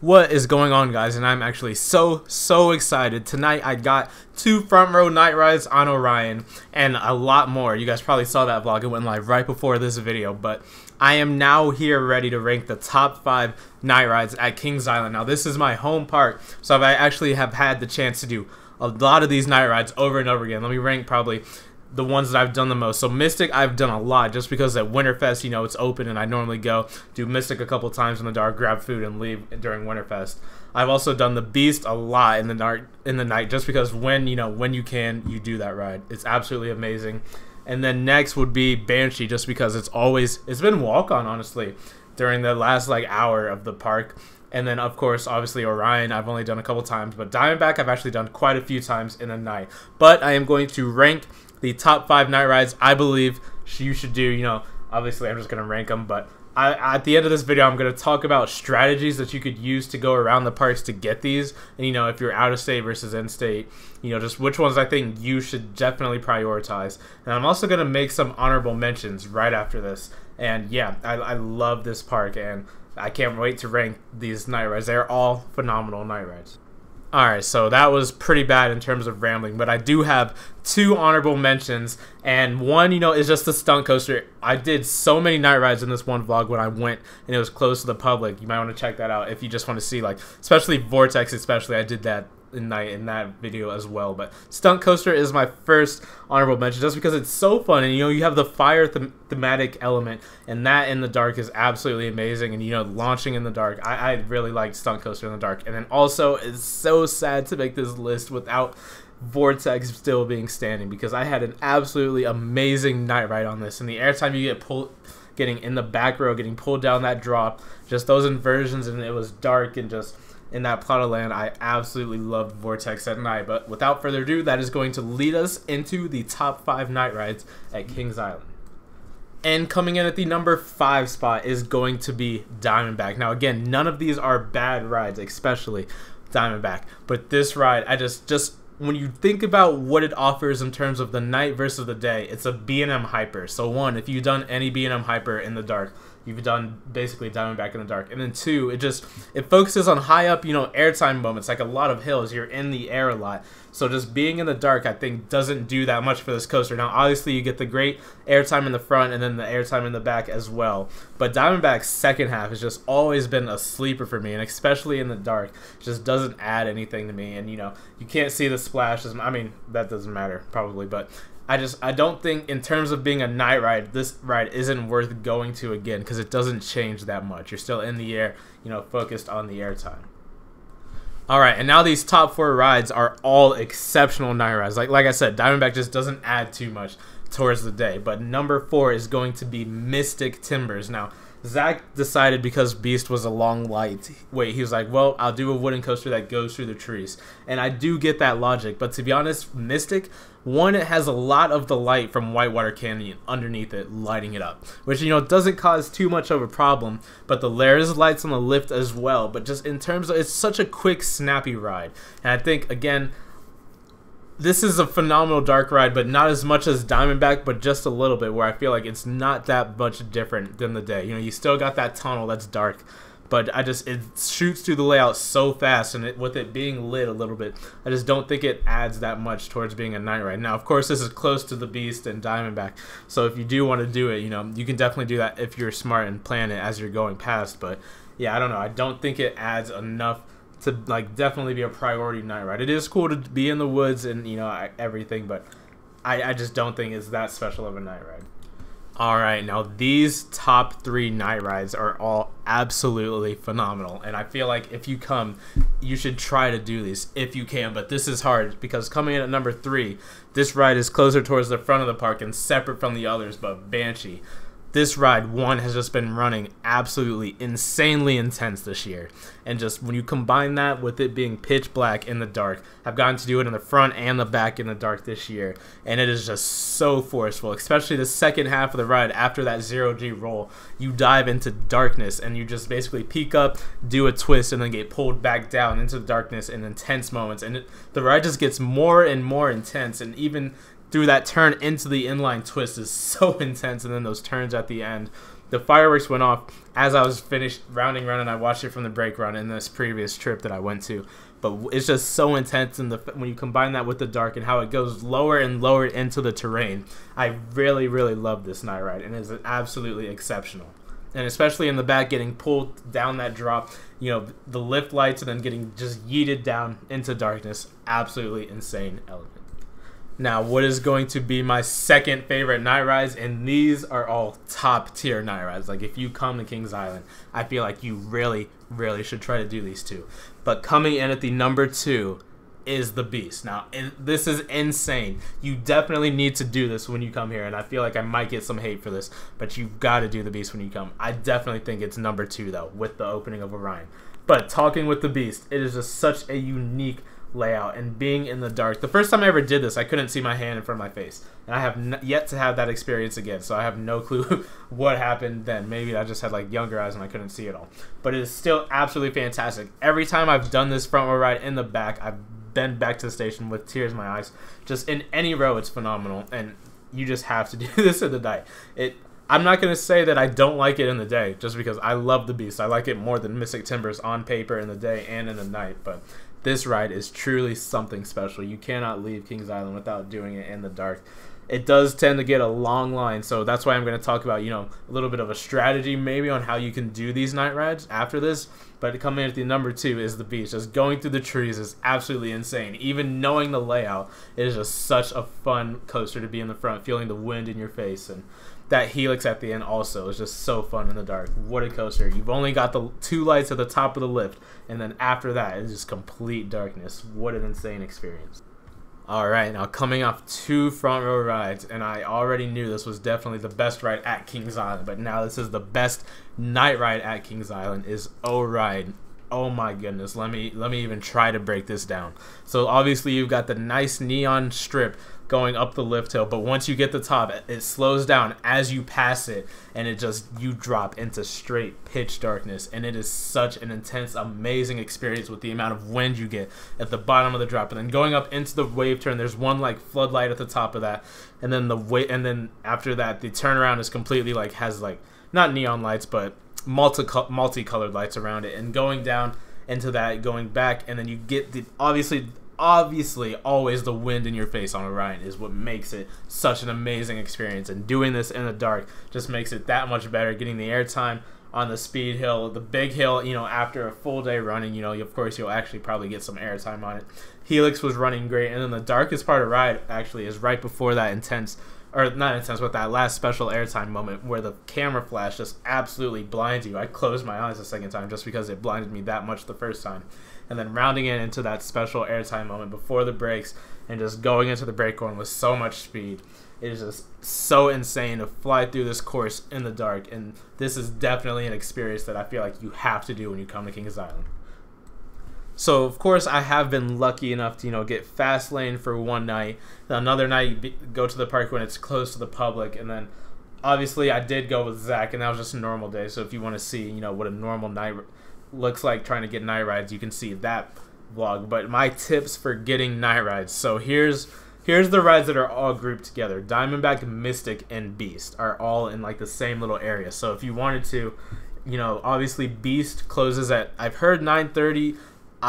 What is going on, guys? And I'm actually so excited. Tonight I got 2 front row night rides on Orion and a lot more. You guys probably saw that vlog. It went live right before this video, but I am now here ready to rank the top 5 night rides at Kings Island. Now this is my home park, so I actually have had the chance to do a lot of these night rides over and over again. Let me rank probably the ones that I've done the most. So Mystic, I've done a lot just because at Winterfest, you know, it's open and I normally go do Mystic a couple times in the dark, grab food and leave during Winterfest. I've also done the Beast a lot in the dark, in the night, just because when you can, you do that ride. It's absolutely amazing. And then next would be Banshee, just because it's been walk-on, honestly, during the last like hour of the park. And then, of course, obviously Orion, I've only done a couple times, but Diamondback, I've actually done quite a few times in a night. But I am going to rank the top 5 night rides I believe you should do. You know, obviously I'm just going to rank them, but at the end of this video, I'm going to talk about strategies that you could use to go around the parks to get these. And, you know, if you're out of state versus in state, you know, just which ones I think you should definitely prioritize. And I'm also going to make some honorable mentions right after this. And yeah, I love this park and I can't wait to rank these night rides. They're all phenomenal night rides. Alright, so that was pretty bad in terms of rambling, but I do have 2 honorable mentions, and one, you know, is just the stunt coaster. I did so many night rides in this one vlog when I went, and it was closed to the public. You might want to check that out if you just want to see, like, especially Vortex, I did that in that video as well. But stunt coaster is my first honorable mention just because it's so fun, and you know, you have the fire thematic element, and that in the dark is absolutely amazing. And you know, launching in the dark, I really like stunt coaster in the dark. And then also, it's so sad to make this list without Vortex still being standing, because I had an absolutely amazing night ride on this, and the airtime you getting in the back row, getting pulled down that drop, just those inversions, and it was dark and just in that plot of land. I absolutely loved Vortex at night. But without further ado, that is going to lead us into the top 5 night rides at Kings Island. And coming in at the number 5 spot is going to be Diamondback. Now again, none of these are bad rides, especially Diamondback, but this ride, I just when you think about what it offers in terms of the night versus the day, it's a B&M hyper. So one, if you've done any B&M hyper in the dark, you've done basically Diamondback in the dark. And then 2, it focuses on high up, you know, airtime moments, like a lot of hills. You're in the air a lot. So just being in the dark, I think, doesn't do that much for this coaster. Now, obviously, you get the great airtime in the front and then the airtime in the back as well. But Diamondback's second half has just always been a sleeper for me, and especially in the dark, it just doesn't add anything to me. And, you know, you can't see the splashes. I mean, that doesn't matter, probably, but I don't think in terms of being a night ride, this ride isn't worth going to again, because it doesn't change that much. You're still in the air, you know, focused on the airtime. Alright, and now these top 4 rides are all exceptional night rides. Like I said, Diamondback just doesn't add too much towards the day. But number 4 is going to be Mystic Timbers. Now, Zach decided, because Beast was a long light wait, he was like, well, I'll do a wooden coaster that goes through the trees. And I do get that logic, but to be honest, Mystic, one, it has a lot of the light from Whitewater Canyon underneath it, lighting it up, which, you know, doesn't cause too much of a problem. But there's lights on the lift as well. But just in terms of, it's such a quick, snappy ride. And I think, again, this is a phenomenal dark ride, but not as much as Diamondback, but just a little bit, where I feel like it's not that much different than the day. You know, you still got that tunnel that's dark, but it shoots through the layout so fast, and with it being lit a little bit, I just don't think it adds that much towards being a night ride. Now, of course, this is close to the Beast and Diamondback, so if you do want to do it, you know, you can definitely do that if you're smart and plan it as you're going past. But yeah, I don't know. I don't think it adds enough to, like, definitely be a priority night ride. It is cool to be in the woods and, you know, everything, but I just don't think it's that special of a night ride. Alright, now these top 3 night rides are all absolutely phenomenal, and I feel like if you come, you should try to do these if you can. But this is hard, because coming in at number 3, this ride is closer towards the front of the park and separate from the others, but Banshee. This ride, one, has just been running absolutely insanely intense this year. And just when you combine that with it being pitch black in the dark, I've gotten to do it in the front and the back in the dark this year. And it is just so forceful, especially the second half of the ride after that 0G roll. You dive into darkness and you just basically peek up, do a twist, and then get pulled back down into the darkness in intense moments. And the ride just gets more and more intense, and even through that turn into the inline twist is so intense, and then those turns at the end the fireworks went off as I was finished rounding run, and I watched it from the brake run in this previous trip that I went to. But it's just so intense, and when you combine that with the dark and how it goes lower and lower into the terrain, I really, really love this night ride, and it's absolutely exceptional. And especially in the back, getting pulled down that drop, you know, the lift lights, and then getting just yeeted down into darkness, absolutely insane element. Now, what is going to be my second favorite night rides, and these are all top tier night rides. Like, if you come to Kings Island, I feel like you really, really should try to do these two. But coming in at the number 2 is the Beast. Now, this is insane. You definitely need to do this when you come here, and I feel like I might get some hate for this, but you've got to do the Beast when you come. I definitely think it's number 2, though, with the opening of Orion. But talking with the Beast, it is just such a unique layout, and being in the dark. The first time I ever did this, I couldn't see my hand in front of my face, and I have yet to have that experience again, so I have no clue what happened then. Maybe I just had like younger eyes and I couldn't see it all, but it is still absolutely fantastic. Every time I've done this front row ride in the back, I've been back to the station with tears in my eyes. Just in any row, it's phenomenal, and you just have to do this in the night. I'm not going to say that I don't like it in the day, just because I love the Beast. I like it more than Mystic Timbers on paper in the day and in the night, but this ride is truly something special. You cannot leave Kings Island without doing it in the dark. It does tend to get a long line, so that's why I'm going to talk about, you know, a little bit of a strategy maybe on how you can do these night rides after this. But coming in at the number 2 is the Beast. Just going through the trees is absolutely insane. Even knowing the layout, it is just such a fun coaster to be in the front, feeling the wind in your face. And that helix at the end also is just so fun in the dark. What a coaster. You've only got the 2 lights at the top of the lift, and then after that it's just complete darkness. What an insane experience. Alright, now coming off 2 front row rides, and I already knew this was definitely the best ride at Kings Island, but now this is the best night ride at Kings Island, is Orion. Oh my goodness, let me even try to break this down. So obviously you've got the nice neon strip going up the lift hill, but once you get the top, it slows down as you pass it, and you drop into straight pitch darkness, and it is such an intense, amazing experience with the amount of wind you get at the bottom of the drop. And then going up into the wave turn, there's one like floodlight at the top of that, and then after that the turnaround is completely like, has like not neon lights but multicolored lights around it, and going down into that, going back, and then you get the obviously always the wind in your face on Orion is what makes it such an amazing experience, and doing this in the dark just makes it that much better. Getting the airtime on the speed hill, the big hill, you know, after a full day running, you know, of course you'll actually probably get some airtime on it. Helix was running great, and then the darkest part of ride actually is right before that intense, or not intense, but that last special airtime moment where the camera flash just absolutely blinds you. I closed my eyes the second time just because it blinded me that much the first time. And then rounding in into that special airtime moment before the brakes, and just going into the brake horn with so much speed. It is just so insane to fly through this course in the dark, and this is definitely an experience that I feel like you have to do when you come to Kings Island. So of course I have been lucky enough to, you know, get fast lane for one night. Another night go to the park when it's closed to the public, and then obviously I did go with Zach, and that was just a normal day. So if you want to see, you know, what a normal night looks like trying to get night rides, you can see that vlog. But my tips for getting night rides. So here's the rides that are all grouped together. Diamondback, Mystic, and Beast are all in like the same little area. So if you wanted to, you know, obviously Beast closes at, I've heard 9:30.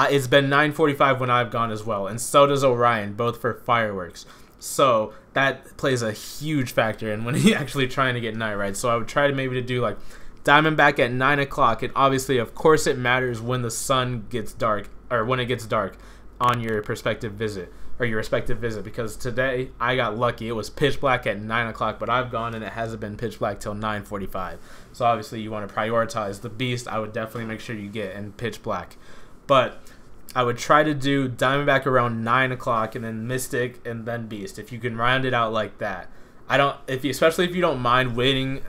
It's been 9:45 when I've gone as well, and so does Orion, both for fireworks. So that plays a huge factor in when you're actually trying to get night rides. So I would try to maybe to do like Diamondback at 9 o'clock, and obviously, of course, it matters when the sun gets dark, or when it gets dark on your respective visit, because today I got lucky. It was pitch black at 9 o'clock, but I've gone and it hasn't been pitch black till 9:45. So obviously you want to prioritize the Beast. I would definitely make sure you get in pitch black. But I would try to do Diamondback around 9 o'clock, and then Mystic, and then Beast, if you can round it out like that. Especially if you don't mind waiting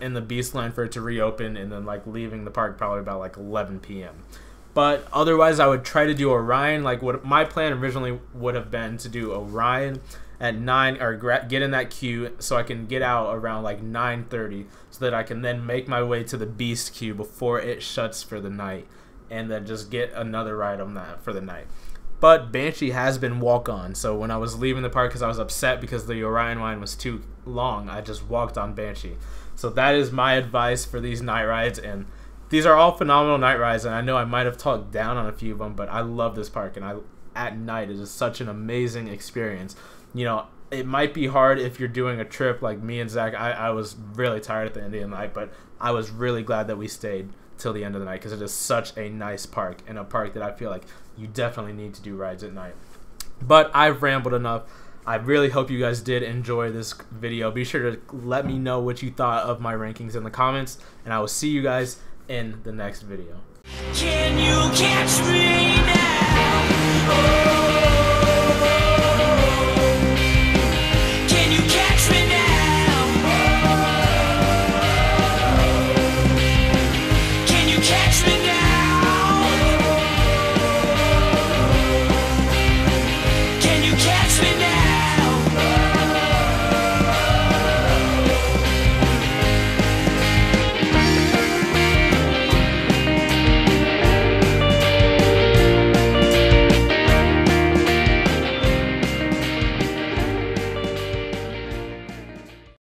in the Beast line for it to reopen, and then like leaving the park probably about like 11 p.m. But otherwise, I would try to do Orion. Like, what my plan originally would have been to do Orion at 9, or get in that queue so I can get out around like 9:30, so that I can then make my way to the Beast queue before it shuts for the night, and then just get another ride on that for the night. But Banshee has been walk-on, so when I was leaving the park, because I was upset because the Orion line was too long, I just walked on Banshee. So that is my advice for these night rides, and these are all phenomenal night rides, and I know I might have talked down on a few of them, but I love this park, and at night it is such an amazing experience. You know, it might be hard if you're doing a trip like me and Zach. I was really tired at the end of the night, but I was really glad that we stayed till the end of the night because it is such a nice park, and a park that I feel like you definitely need to do rides at night. But I've rambled enough. I really hope you guys did enjoy this video. Be sure to let me know what you thought of my rankings in the comments, and I will see you guys in the next video. Can you catch me?